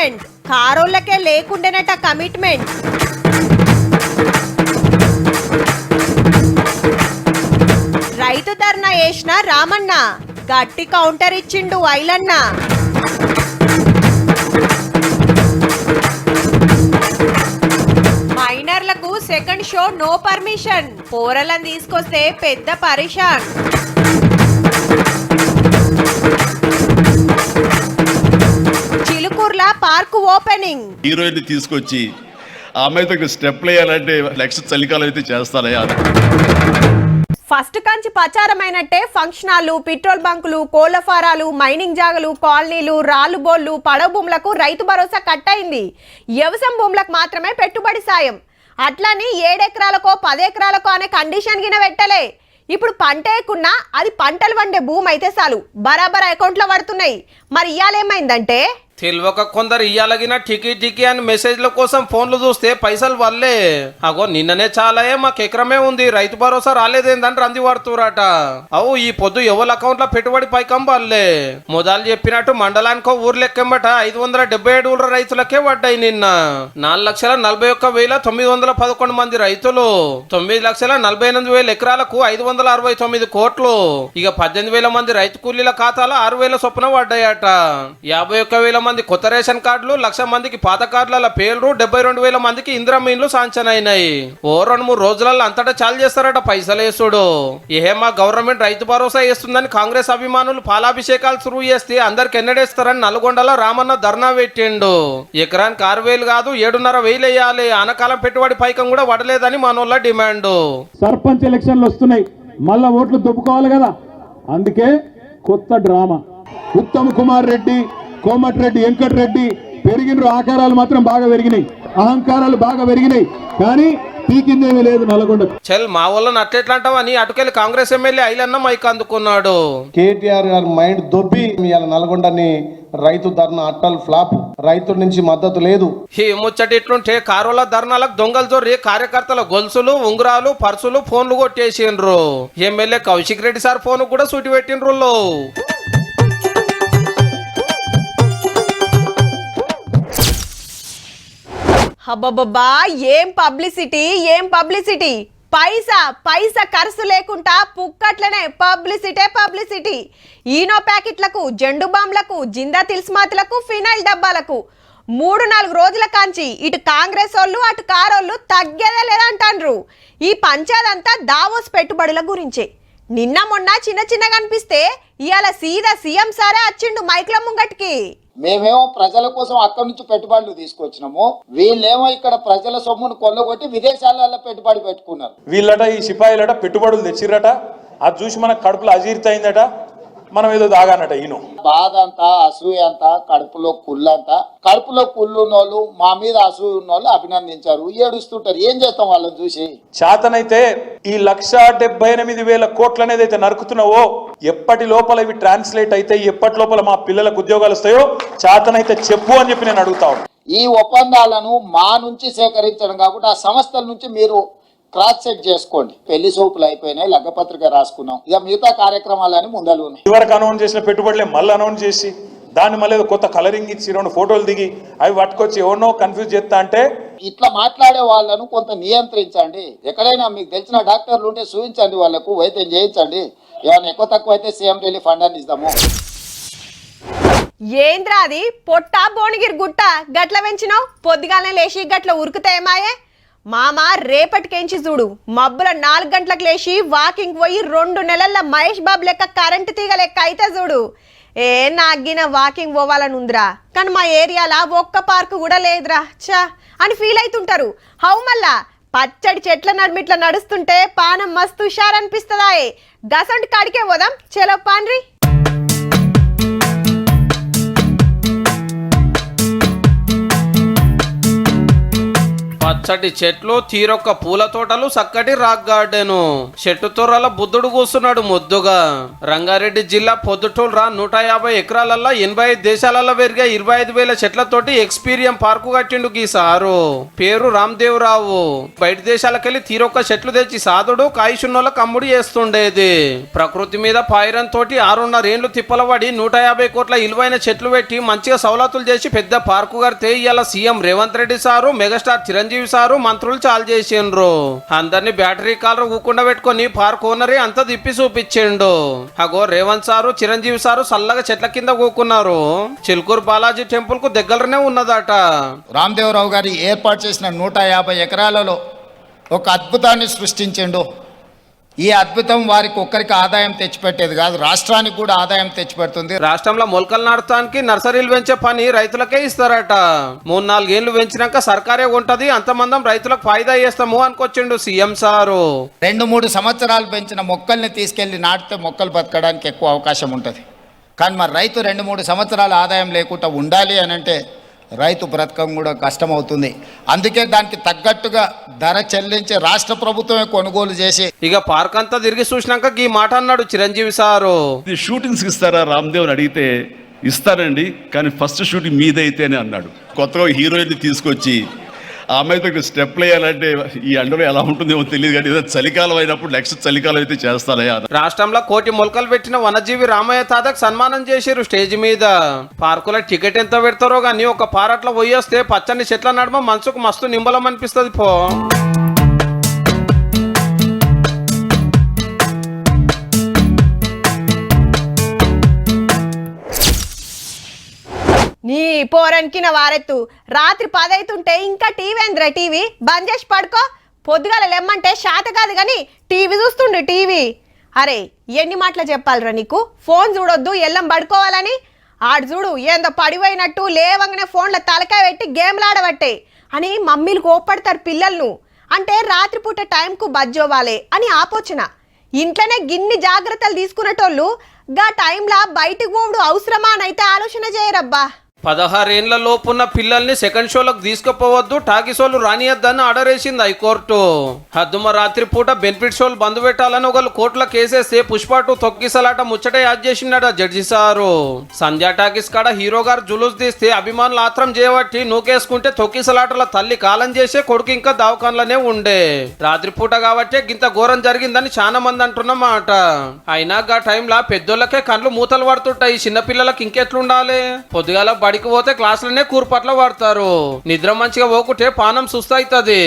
Development కారోళ్ళకే లేకుండేనట commitment. రైతు ధర్నా వేసిన రామన్న గట్టి కౌంటర్ ఇచ్చిండు ఐలన్న. మైనర్లకు సెకండ్ షో నో పర్మిషన్, పోరలను తీసుకొస్తే పెద్ద పరిషాన్. చిలుకూర్ల పార్కు ఓపెనింగ్, హీరోయిన్ తీసుకొచ్చి ఆ అమ్మాయితో స్టెప్ వేయాలంటే నెక్స్ట్ చలికాలం అయితే చేస్తానయ్యా. ఫస్ట్ కంచి ప్రచారమైనట్టే ఫంక్షన్ హాల్లు, పెట్రోల్ బంకులు, కోళ్ల ఫారాలు, మైనింగ్ జాగలు, కాలనీలు, రాళ్ళు బోళ్లు, పడవ భూములకు రైతు భరోసా కట్టయింది. వ్యవసాయ భూములకు మాత్రమే పెట్టుబడి సాయం. అట్లని 7 ఎకరాలకో 10 ఎకరాలకో అనే కండిషన్ గిన పెట్టలే. ఇప్పుడు పంట వేయకున్నా అది పంటలు వండే భూమి అయితే చాలు బరాబర్ అకౌంట్లో పడుతున్నాయి. మరి ఇయ్యాలేమైందంటే తెలియక కొందరు ఇయ్యాలగిన టికి అని మెసేజ్ల కోసం ఫోన్లు చూస్తే పైసలు వల్లే. అగో నిన్ననే చాలాయే మాకు ఎకరమే ఉంది రైతు భరోసా రాలేదేందని రంది పడుతురాట. అవు ఈ పొద్దు ఎవరి అకౌంట్ లో పెట్టుబడి పైకం వల్లే. మొదలు చెప్పినట్టు మండలానికో ఊరు లెక్కెంబట 577 రైతులకే పడ్డాయి. నిన్న 4,41,911 మంది రైతులు, 9,48,000 ఎకరాలకు 569 కోట్లు. ఇక 18,000 మంది రైతు కూలీల ఖాతాలో 6,000 చొప్పున పడ్డాయట. 51,000 మంది కొత్త రేషన్ కార్డులు, 1,00,000 మందికి పాత కార్డుల పేర్లు, 72,000 మందికి ఇందిరమ్మ ఇండ్లు శాంక్షన్ అయినాయి. ఓ 2-3 రోజులలో అంతటా చాలు చేస్తారట పైసలేసుడు. ఏమా గవర్నమెంట్ రైతు భరోసా వేస్తుందని కాంగ్రెస్ అభిమానులు పాలాభిషేకాలు సురువు చేస్తే అందరికి ఎన్నడేస్తారని నల్గొండలో రామన్న ధర్నా పెట్టిండు. ఎకరానికి 6,000 కాదు 7,500 వేయాలి. ఆనకాలం పెట్టుబడి పైకం కూడా పడలేదని మనోళ్ళ డిమాండ్. సర్పంచ్ ఎలక్షన్లు వస్తున్నాయి, మళ్ళా ఓట్లు దొబ్బుకోవాలి కదా. అందుకే కొత్త డ్రామా. ఉత్తమ్ కుమార్ రెడ్డి, కోమటిరెడ్డి, వెంకటరెడ్డి పెరిగిన ఆకారాలు మాత్రం బాగా పెరిగినాయి, అహంకారాలు బాగా పెరిగినాయి, కానీ పీకిందేమీ లేదు నల్గొండ. చల్ మా వాళ్ళని అట్లెట్లంటావని అటుకెళ్ళి కాంగ్రెస్ ఎమ్మెల్యే ఐలన్న మైక్ అందుకున్నాడు. కేటీఆర్ గారు మైండ్ దొబ్బి ఇవాళ నల్గొండని రైతు ధర్నా అట్టల్ ఫ్లాప్, రైతుల నుంచి మద్దతు లేదు. ఈ ముచ్చటిట్లుంటే కారుల ధర్నాలకు దొంగలు జొర్రి కార్యకర్తల గొలుసులు, ఉంగరాలు, పర్సులు, ఫోన్లు కొట్టేసిండ్రు. MLA Kaushik Reddy sir phone కూడా సూటి పెట్టిండ్రు. అబ్బబ్బబ్బా ఏం పబ్లిసిటీ, ఏం పబ్లిసిటీ. పైసా పైసా ఖర్చు లేకుండా పుక్కట్లనే పబ్లిసిటీ. ఈనో ప్యాకెట్లకు, జెండు బాంబులకు, జిందా తిల్స్మాతులకు, ఫినైల్ డబ్బాలకు 3-4 రోజుల కాంచి ఇటు కాంగ్రెస్ వాళ్ళు అటు కారోళ్ళు తగ్గేదే లేదంటాండ్రు. ఈ పంచాదంతా దావోస్ పెట్టుబడుల గురించే. నిన్న మొన్న చిన్నగా అనిపిస్తే ఇవాళ సీదా సీఎం సారే వచ్చిండు మైక్ల ముంగటికి. మేమేమో ప్రజల కోసం అక్కడి నుంచి పెట్టుబడులు తీసుకొచ్చినాము, వీళ్ళేమో ఇక్కడ ప్రజల సొమ్మును కొల్లగొట్టి విదేశాలలో పెట్టుబడి పెట్టుకున్నారు. వీళ్ళట ఈ సిపాయిలట పెట్టుబడులు తెచ్చిరట, అది చూసి మనకు కడుపులో అజీర్తి అయిందట, మనం ఏదో దాగానట. ఈయన బాధ అంతా, అసూయ అంతా, కడుపులో కుళ్ళంతా. కడుపులో కుళ్ళున్నోళ్ళు మా మీద అసూయ ఉన్నోళ్ళు అభినందించారు, ఏడుస్తుంటారు. ఏం చేస్తాం వాళ్ళని చూసి? చేతనైతే ఈ 1,78,000 కోట్లు అనేది అయితే నరుకుతున్నావో ఎప్పటి లోపల ఇవి ట్రాన్స్లేట్ అయితే, ఎప్పటి లోపల మా పిల్లలకు ఉద్యోగాలు వస్తాయో చేతనైతే చెప్పు అని చెప్పి నేను అడుగుతా ఉన్నాను. ఈ ఒప్పందాలను మా నుంచి సేకరించడం కాకుండా ఆ సంస్థల నుంచి మీరు క్రాస్ చెక్ చేసుకోండి. పెళ్లి సోపులు అయిపోయినాయి, లగ్గపత్రిక రాసుకున్నాం, ఇక మిగతా కార్యక్రమాలని ముందలు ఉన్నాయి. ఇదివరకు అనౌన్స్ చేసిన పెట్టుబడులే మళ్ళీ అనౌన్స్ చేసి దాన్ని మళ్ళీ కొత్త కలరింగ్ ఇచ్చి 2 ఫోటోలు దిగి అవి పట్టుకొచ్చి ఎవరినో కన్ఫ్యూజ్ చేస్తా అంటే, ఇట్లా మాట్లాడే వాళ్ళను కొంత నియంత్రించండి. ఎక్కడైనా మీకు తెలిసిన డాక్టర్లు ఉంటే చూపించండి, వాళ్ళకు వైద్యం చేయించండి. ఏమైనా ఎక్కువ తక్కువ అయితే సీఎం రిలీఫ్ ఫండ్ అని ఇద్దాము. ఏంద్రా అది పొట్ట బోణగిరి గుట్ట గట్ల పెంచినావు? పొద్దుగానే లేచి గట్ల ఉరుకుతాయేమాయే? మామ రేపటికేంచి చూడు, మబ్బుల 4 గంటలకు లేచి వాకింగ్ పోయి 2 నెలల మహేష్ బాబు లెక్క కరెంటు తీగ లెక్క అయితే చూడు. నాగిన వాకింగ్ పోవాలని ఉందిరా, కానీ మా ఏరియాలో ఒక్క పార్కు కూడా లేదురా చా అని ఫీల్ అవుతుంటారు. హౌ మళ్ళా పచ్చడి చెట్ల నడిమిట్లా నడుస్తుంటే పానం మస్తు హుషారనిపిస్తుందా? గసంటి కాడికే పోదాం, చలో పాన్రి. పచ్చటి చెట్లు, తీరొక్క పూల తోటలు, చక్కటి రాక్ గార్డెను. చెట్టు తొర్రల బుద్ధుడు కూస్తున్నాడు ముద్దుగా. రంగారెడ్డి జిల్లా పొద్దుటూరు 150 ఎకరాలల్లో 85 దేశాలలో పెరిగే 25,000 చెట్లతోటి ఎక్స్పీరియం పార్కు కట్టిండు ఈ సారు. పేరు రామ్దేవరావు. బయట దేశాలకెళ్లి తీరొక్క చెట్లు తెచ్చి సాదుడు కాయిషున్నోళ్ళ కమ్ముడి చేస్తుండేది. ప్రకృతి మీద పాయిరం తోటి 6.5 ఏండ్లు తిప్పలబడి 150 కోట్ల విలువైన చెట్లు పెట్టి మంచిగా సౌలతులు చేసి పెద్ద పార్కు కడితే ఇవాళ CM Revanth Reddy sir, megastar Chiranjeevi sir, మంత్రులు చాలు చేసిండ్రు. అందరినీ బ్యాటరీ కాలర్ ఊకుండా పెట్టుకొని పార్క్ ఓనరే అంతా తిప్పి చూపించిండు. అగో రేవంత్ సారు, చిరంజీవి సారు చల్లగా చెట్ల కింద కూకున్నారు. చిలుకూరు బాలాజీ టెంపుల్ కు దగ్గరనే ఉన్నదట. రామ్దేవరావు గారు ఏర్పాటు చేసిన 150 ఎకరాలలో ఒక అద్భుతాన్ని సృష్టించిండు. ఈ అద్భుతం వారికి ఒక్కరికి ఆదాయం తెచ్చిపెట్టేది కాదు, రాష్ట్రానికి కూడా ఆదాయం తెచ్చిపెడుతుంది. రాష్ట్రంలో మొలకలు నాటడానికి నర్సరీలు పెంచే పని రైతులకే ఇస్తారట. 3-4 ఏళ్లు పెంచినాక సర్కారే ఉంటది, అంతమందం రైతులకు ఫాయిదా చేస్తాము అనుకొచ్చిండు సీఎం సారు. 2-3 సంవత్సరాలు పెంచిన మొక్కల్ని తీసుకెళ్లి నాటితే మొక్కలు బతకడానికి ఎక్కువ అవకాశం ఉంటుంది. కానీ మరి రైతు 2-3 సంవత్సరాల ఆదాయం లేకుండా ఉండాలి అని అంటే రైతు బ్రతకం కూడా కష్టమవుతుంది. అందుకే దానికి తగ్గట్టుగా ధర చెల్లించి రాష్ట్ర ప్రభుత్వమే కొనుగోలు చేసి ఇక పార్క్ అంతా తిరిగి చూసినాక ఈ మాట అన్నాడు చిరంజీవి సారు. ఇది షూటింగ్స్ ఇస్తారా రామ్దేవ్ అని అడిగితే ఇస్తారండి, కానీ ఫస్ట్ షూటింగ్ మీదైతేనే అన్నాడు. కొత్తగా హీరోయిన్ తీసుకొచ్చి ఆ అమ్మాయితో స్టెప్ వేయాలంటే ఈ ఎండలో ఎలా ఉంటుందేమో తెలియదు, కానీ ఏదో చలికాలం అయినప్పుడు నెక్స్ట్ చలికాలం అయితే చేస్తానయ్యా. రాష్ట్రంలో 1 కోటి మొలకలు పెట్టిన వనజీవి రామయ్య తాతకు సన్మానం చేసిరు స్టేజ్ మీద. పార్కుల టికెట్ ఎంత పెడతారో గానీ ఒక పారట్ల పోయి వస్తే పచ్చని చెట్ల నడుమ మనసుకు మస్తు నింబలం అనిపిస్తుంది పో. నీ పోరనికి నా వారెత్తు. రాత్రి 10 అవుతుంటే ఇంకా టీవీ ఏంద్రా, టీవీ బంద్ చేసి పడుకో. పొద్దుగాల లెమ్మంటే శాత కాదు కానీ టీవీ చూస్తుండే టీవీ. అరే ఎన్ని మాటలు చెప్పాలరా నీకు, ఫోన్ చూడొద్దు ఎల్లం పడుకోవాలని. ఆడు చూడు ఏందో పడిపోయినట్టు లేవంగానే ఫోన్లో తలకాయ పెట్టి గేమ్లు ఆడబట్టే అని మమ్మీలు కోప్పడతారు పిల్లలను. అంటే రాత్రిపూట టైంకు బజ్జోవాలే అని ఆపోచన. ఇంట్లోనే గిన్ని జాగ్రత్తలు తీసుకునేటోళ్ళు గా టైంలా బయటకు పోవడు అవసరమా అని అయితే ఆలోచన చేయరబ్బా. 16 ఏండ్ల లోపున్న పిల్లల్ని సెకండ్ షోలకు తీసుకుపోవద్దు, టాకీసోలు రానియద్దని ఆర్డర్ వేసింది హైకోర్టు. హద్దుమ రాత్రి పూట బెనిఫిట్ షోలు బంద్ పెట్టాలని ఒకళ్ళు కోర్టులో కేసేస్తే పుష్ప2 తొక్కిసలాట ముచ్చట యాద్ చేసిండట జడ్జి సారు. సంధ్యా టాకీస్ కాడ హీరో గారు జులూస్ తీస్తే అభిమానులు ఆత్రం చేయబట్టి నూకేసుకుంటే తొక్కిసలాటల తల్లి కాలం చేసే కొడుకు ఇంకా దవాఖానలోనే ఉండే. రాత్రిపూట కాబట్టే గింత ఘోరం జరిగిందని చాలా మంది అంటున్నమాట. అయినా గా టైంలా పెద్దోళ్ళకే కండ్లు మూతలు పడుతుంటాయి, చిన్నపిల్లలకు ఇంకెట్లుండాలి. పొద్దుగాల బడికి పోతే క్లాసులనే కూర్పట్ల పడతారు, నిద్ర మంచిగా పోకుంటే పానం సుస్తవుతుంది.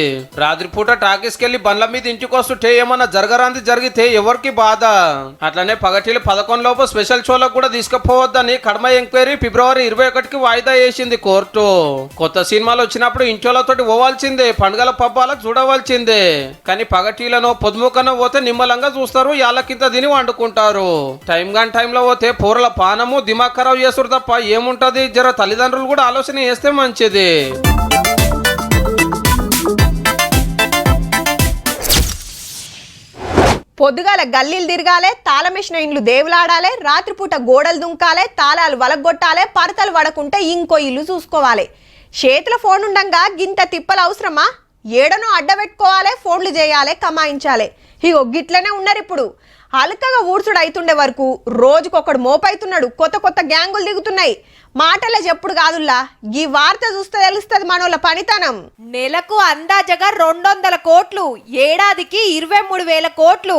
రాత్రిపూట టాకీస్కెళ్లి బండ్ల మీద ఇంటికి వస్తుంటే ఏమన్నా జరగరాంది జరిగితే ఎవరికి బాధ. అట్లనే పగటిలు 11 లోపు స్పెషల్ షోలకు కూడా తీసుకుపోవద్దని కడమ ఎంక్వైరీ ఫిబ్రవరి 21కి వాయిదా వేసింది కోర్టు. కొత్త సినిమాలు వచ్చినప్పుడు ఇంట్లోతోటి పోవాల్సిందే, పండుగల పబ్బాలకు చూడవలసిందే. కానీ పగటిలను పొద్దుముకన పోతే నిమ్మలంగా చూస్తారు, యాళ్ళకింత తిని వండుకుంటారు. టైం గాని టైంలో పోతే పూరల పానము దిమాగ్ ఖరాబ్ చేస్తారు తప్ప ఏముంటది. జర తల్లిదండ్రులు కూడా ఆలోచన చేస్తే మంచిది. పొద్దుగాల గల్లీలు తిరగాలే, తాళమేసిన ఇండ్లు దేవులాడాలే, రాత్రిపూట గోడలు దుంకాలే, తాళాలు వలగొట్టాలే, పరతలు వడకుంటే ఇంకో ఇల్లు చూసుకోవాలి. చేతిలో ఫోన్ ఉండంగా గింత తిప్పలు అవసరమా? ఏడనో అడ్డబెట్టుకోవాలి, ఫోన్లు చేయాలి, కమాయించాలి. ఇగో గిట్లనే ఉన్నారు ఇప్పుడు. అలకగా ఊడ్చుడు అవుతుండే వరకు రోజుకొకడు మోపైతున్నాడు, కొత్త కొత్త గ్యాంగులు దిగుతున్నాయి. మాటలే చెప్పుడు కాదుల్లా, ఈ వార్త చూస్తే తెలుస్తుంది మనోళ్ళ పనితనం. నెలకు అందాజగా 200 కోట్లు, ఏడాదికి 23,000 కోట్లు.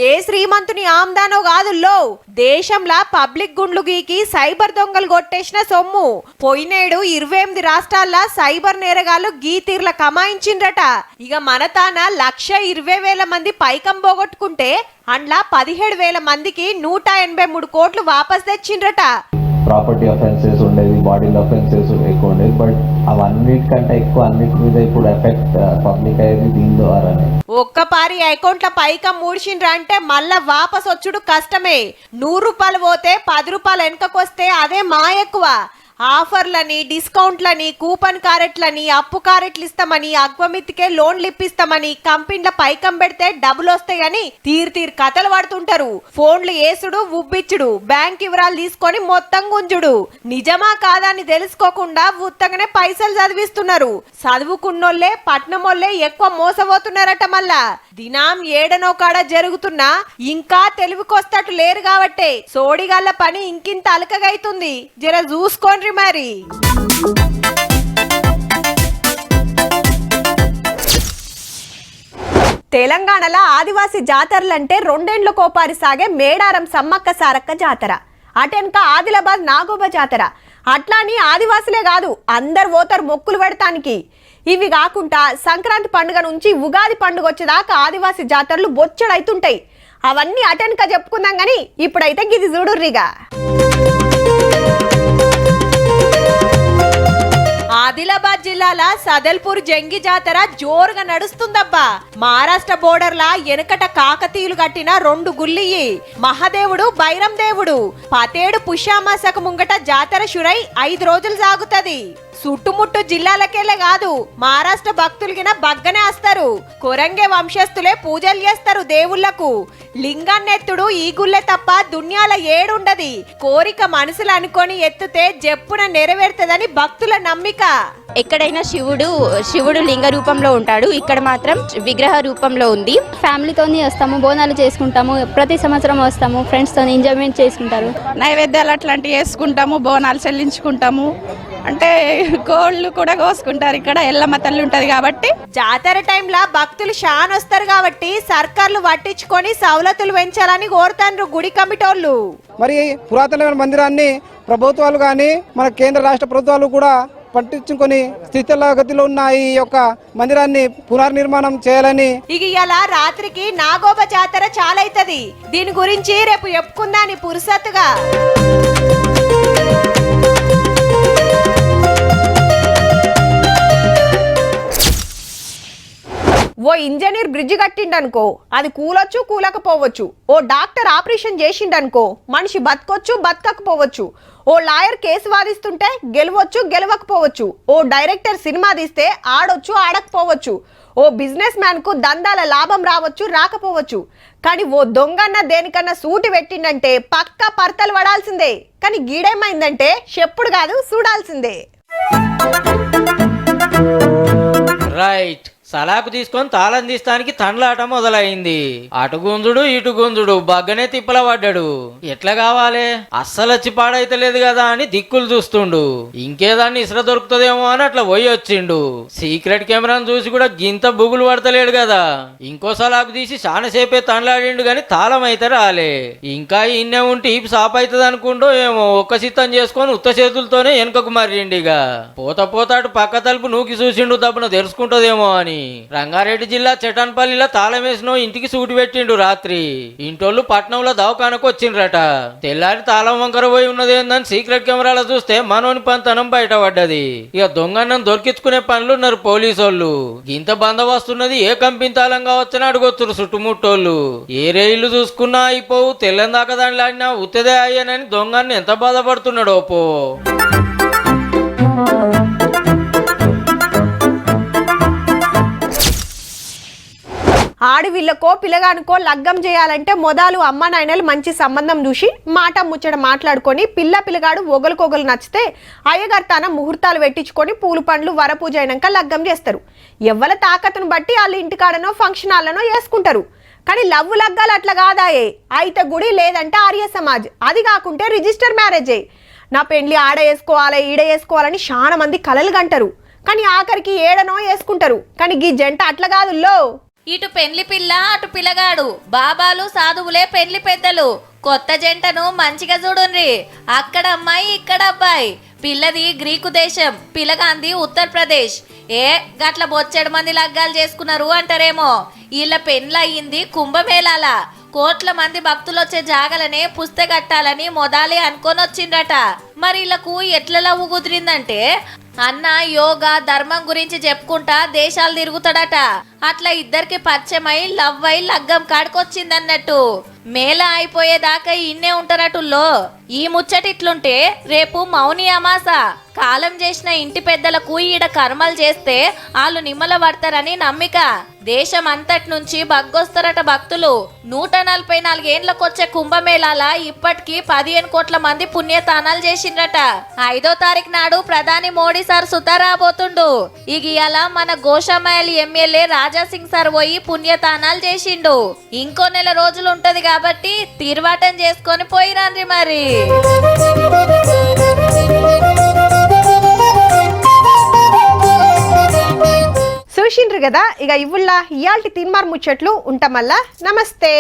ఏ శ్రీమంతుని ఆమ్దానో కాదుల్లో. దేశంలా పబ్లిక్ గుండ్లు గీకి సైబర్ దొంగలు కొట్టేసిన సొమ్ము. పోయినేడు 28 రాష్ట్రాల్లో సైబర్ నేరగాళ్లు గీతీర్ల కమాయించిండ్రట. ఇక మన తాన 1,20,000 మంది పైకం పోగొట్టుకుంటే అండ్లా 17,000 మందికి 183 కోట్లు వాపస్ తెచ్చిండ్రట. ప్రాపర్టీ అఫెన్సెస్ ఉండేది, బాడీలో అఫెన్సెస్ ఎక్కువ ఉండేది. బట్ అవన్నిటికంటే ఎక్కువ అన్నిటి మీద ఇప్పుడు ఎఫెక్ట్ పబ్లిక్ అయ్యేది దీని ద్వారానే. ఒక్కపారి అకౌంట్ల పైకం మూడ్చిండ్ర అంటే మళ్ళా వాపస్ వచ్చుడు కష్టమే. 100 రూపాయలు పోతే 10 రూపాయలు వెనకకొస్తే అదే మా ఎక్కువ. ఆఫర్లని, డిస్కౌంట్లని, కూపన్ కారెట్లని, అప్పు కారెట్లు ఇస్తామని, అగ్వమిత్తికే లోన్లు ఇప్పిస్తామని కంపెనీల పైకం పెడితే డబ్బులు వస్తాయని తీరు కథలు పడుతుంటారు. ఫోన్లు ఏసుడు, ఉబ్బిచ్చుడు, బ్యాంక్ వివరాలు తీసుకొని మొత్తం గుంజుడు. నిజమా కాదా అని తెలుసుకోకుండా ఉత్తగానే పైసలు చదివిస్తున్నారు. చదువుకున్నోళ్లే పట్నమోళ్లే ఎక్కువ మోసపోతున్నారట. మళ్ళా దినాం ఏడనో కాడ జరుగుతున్నా ఇంకా తెలివికొస్తట్టు లేరు కాబట్టే సోడిగాళ్ళ పని ఇంకింత అలకగైతుంది. జర చూసుకోండి మరి. తెలంగాణలో ఆదివాసీ జాతరలంటే 2 ఏళ్ల కోపారి సాగే మేడారం సమ్మక్క సారక్క జాతర, అటెనక ఆదిలాబాద్ నాగోబా జాతర. అట్లాని ఆదివాసులే కాదు అందరు పోతారు మొక్కులు పెడతానికి. ఇవి కాకుండా సంక్రాంతి పండుగ నుంచి ఉగాది పండుగ వచ్చేదాకా ఆదివాసీ జాతరలు బొచ్చడైతుంటాయి. అవన్నీ అటెనక చెప్పుకుందాం గాని ఇప్పుడైతే గిది చూడుర్రిగా. ఆదిలాబాద్ జిల్లాల సదల్పూర్ జంగి జాతర జోరుగా నడుస్తుందబ్బా. మహారాష్ట్ర బోర్డర్లా వెనకట కాకతీయులు కట్టిన 2 గుళ్ళియి. మహాదేవుడు, బైరం దేవుడు. 17 పుష్యామాసకు ముంగట జాతర షురై 5 రోజులు సాగుతది. చుట్టుముట్టు జిల్లాలకెళ్ళే కాదు మహారాష్ట్ర భక్తులకిన బగ్గనే వస్తారు. కొరంగే వంశస్థులే పూజలు చేస్తారు దేవుళ్లకు. లింగాన్నెత్తుడు ఈ గుళ్ళే తప్ప దున్యాల ఏడుండది. కోరిక మనసులు అనుకొని ఎత్తుతే జప్పున నెరవేరుతుందని భక్తుల నమ్మిక. ఎక్కడైనా శివుడు లింగ రూపంలో ఉంటాడు, ఇక్కడ మాత్రం విగ్రహ రూపంలో ఉంది. ఫ్యామిలీతో వస్తాము, బోనాలు చేసుకుంటాము, ప్రతి సంవత్సరం వస్తాము, ఫ్రెండ్స్తో ఎంజాయ్మెంట్ చేసుకుంటారు. నైవేద్యాలు అట్లాంటివి వేసుకుంటాము, బోనాలు చెల్లించుకుంటాము. అంటే కోళ్ళు కూడా కోసుకుంటారు. ఇక్కడ ఎల్లమ్మ తల్లి ఉంటది కాబట్టి. జాతర టైంలో భక్తులు షాన్ వస్తారు కాబట్టి సర్కార్లు పట్టించుకొని సవలతులు పెంచాలని కోరుతాండ్రు గుడి కమిటోళ్ళు. మరి పురాతనమైన మందిరాన్ని ప్రభుత్వాలు కానీ మన కేంద్ర రాష్ట్ర ప్రభుత్వాలు కూడా పట్టించుకొని స్థితిగతిలో ఉన్న ఈ యొక్క మందిరాన్ని పునర్నిర్మాణం చేయాలని. ఇక ఇలా రాత్రికి నాగోబా జాతర చాలైతది. దీని గురించి రేపు చెప్పుకుందాని పురుసత్తుగా. ఓ ఇంజనీర్ బ్రిడ్జ్ కట్టిండనుకో అది కూలొచ్చు కూలకపోవచ్చు. ఓ డాక్టర్ ఆపరేషన్ చేసిండనుకో మనిషి బతకొచ్చు బతకకపోవచ్చు. ఓ లాయర్ కేసు వాదిస్తుంటే గెలవచ్చు గెలవకపోవచ్చు. ఓ డైరెక్టర్ సినిమా తీస్తే ఆడొచ్చు ఆడకపోవచ్చు. ఓ బిజినెస్ మ్యాన్ కు దందాల లాభం రావచ్చు రాకపోవచ్చు. కానీ ఓ దొంగన్న దేనికన్నా సూటి పెట్టిండంటే పక్కా పర్తలు పడాల్సిందే. కానీ గీడేమైందంటే చెప్పుడు కాదు చూడాల్సిందే. రైట్. సలాకు తీసుకొని తాళం తీస్తానికి తండ్లాట మొదలైంది. అటు గుంజుడు ఇటు గుంజుడు బగ్గనే తిప్పల పడ్డాడు. ఎట్లా కావాలి, అస్సలు వచ్చి పాడైతలేదు కదా అని దిక్కులు చూస్తుండు. ఇంకేదాన్ని ఇసుర దొరుకుతుందేమో అని అట్లా పోయి వచ్చిండు. సీక్రెట్ కెమెరాను చూసి కూడా గింత బుగులు పడతలేడు కదా. ఇంకో సలాకు తీసి చాలాసేపే తండ్లాడిండు గాని తాళం అయితే రాలే. ఇంకా ఇన్నే ఉంటే ఈపు సాప్ అవుతుంది అనుకుంటూ ఏమో ఒక్క సిద్ధం చేసుకొని ఉత్త చేతులతోనే వెనుకకు మర్రిండిగా. పోతాడు పక్క తలుపు నూకి చూసిండు దబ్బున తెరుచుకుంటుందేమో అని. రంగారెడ్డి జిల్లా చెటాన్పల్లిలో తాళం వేసిన ఇంటికి సూటి పెట్టిండు రాత్రి. ఇంటోళ్ళు పట్నంలో దవాఖానకు వచ్చిండ్రట. తెల్లారి తాళం వంకర పోయి ఉన్నదేందని సీక్రెట్ కెమెరాలో చూస్తే మనోని పంతనం బయటపడ్డది. ఇక దొంగన్నం దొరికించుకునే పనులున్నారు పోలీసోళ్ళు. గింత బందోబస్తున్నది ఏ కంపెనీ తాళం కావచ్చని అడుగొచ్చురు చుట్టుముట్టోళ్ళు. ఏ రైళ్లు చూసుకున్నా అయిపోవు, తెల్లందాకా దానిలో ఆడినా ఉత్తదే అయ్యానని దొంగన్ని ఎంత బాధపడుతున్నాడో పో. ఆడవిళ్ళకో పిల్లగానికో లగ్గం చేయాలంటే మొదలు అమ్మ నాయనలు మంచి సంబంధం చూసి మాట ముచ్చట మాట్లాడుకొని పిల్లగాడు ఒగలుకొగలు నచ్చితే అయ్యగారు తన ముహూర్తాలు పెట్టించుకొని పూలు పండ్లు వరపూజ అయినాక లగ్గం చేస్తారు. ఎవ్వల తాకతును బట్టి వాళ్ళ ఇంటికాడనో ఫంక్షన్ హాల్లోనో వేసుకుంటారు. కానీ లవ్వు లగ్గాలు అట్లా కాదాయే. అయితే గుడి లేదంటే ఆర్య సమాజ్, అది కాకుంటే రిజిస్టర్ మ్యారేజే. నా పెండ్లి ఆడ వేసుకోవాలి ఈడ వేసుకోవాలని చాలా మంది కలలు కంటారు. కానీ ఆఖరికి ఏడనో వేసుకుంటారు. కానీ గీ జంట అట్లా కాదుల్లో. ఇటు పెండ్లి పిల్ల అటు పిల్లగాడు, బాబాలు సాధువులే పెండ్లి పెద్దలు. కొత్త జంటను మంచిగా చూడుండ్రి. అక్కడ అమ్మాయి ఇక్కడ అబ్బాయి. పిల్లది గ్రీకు దేశం, పిల్లగాంది ఉత్తరప్రదేశ్. గట్ల బొచ్చెడు మంది లగ్గాలు చేసుకున్నారు అంటారేమో. వీళ్ళ పెండ్లయ్యింది కుంభమేళాల. కోట్ల మంది భక్తులు వచ్చే జాగలనే పుస్తకట్టాలని మొదలే అనుకొని వచ్చిండ్రట. మరి వీళ్ళకు ఎట్లా లవ్వు కుదిరిందంటే అన్న యోగా ధర్మం గురించి చెప్పుకుంటా దేశాలు తిరుగుతాడట. అట్లా ఇద్దరికి పరిచయమై లవ్ అయి లగ్గం కాడికొచ్చిందన్నట్టు. మేళ అయిపోయేదాకా ఇన్నే ఉంటారటుల్లో. ఈ ముచ్చట ఇట్లుంటే రేపు మౌని అమాస. కాలం చేసిన ఇంటి పెద్దలకు ఈడ కర్మలు చేస్తే వాళ్ళు నిమ్మల పడతారని నమ్మిక. దేశం అంతటి నుంచి బగ్గొస్తారట భక్తులు. 144 ఏండ్లకొచ్చే కుంభమేళాల ఇప్పటికి 15 కోట్ల మంది పుణ్యతానాలు చేసిండ్రట. 5వ తారీఖు నాడు ప్రధాని మోడీ సార్ సుతారాబోతుండు. ఇవాళ మన గోషామాయలి ఎమ్మెల్యే రాజాసింగ్ సార్ పోయి పుణ్యతానాలు చేసిండు. ఇంకో నెల రోజులు ఉంటది కాబట్టి తీర్వాటం చేసుకొని పోయిరాండ్రి మరి. చూసిండ్రు కదా, ఇక ఇవ్వుల్లా ఇయాల్టి తిన్మార్ ముచ్చట్లు ఉంటామల్లా. నమస్తే.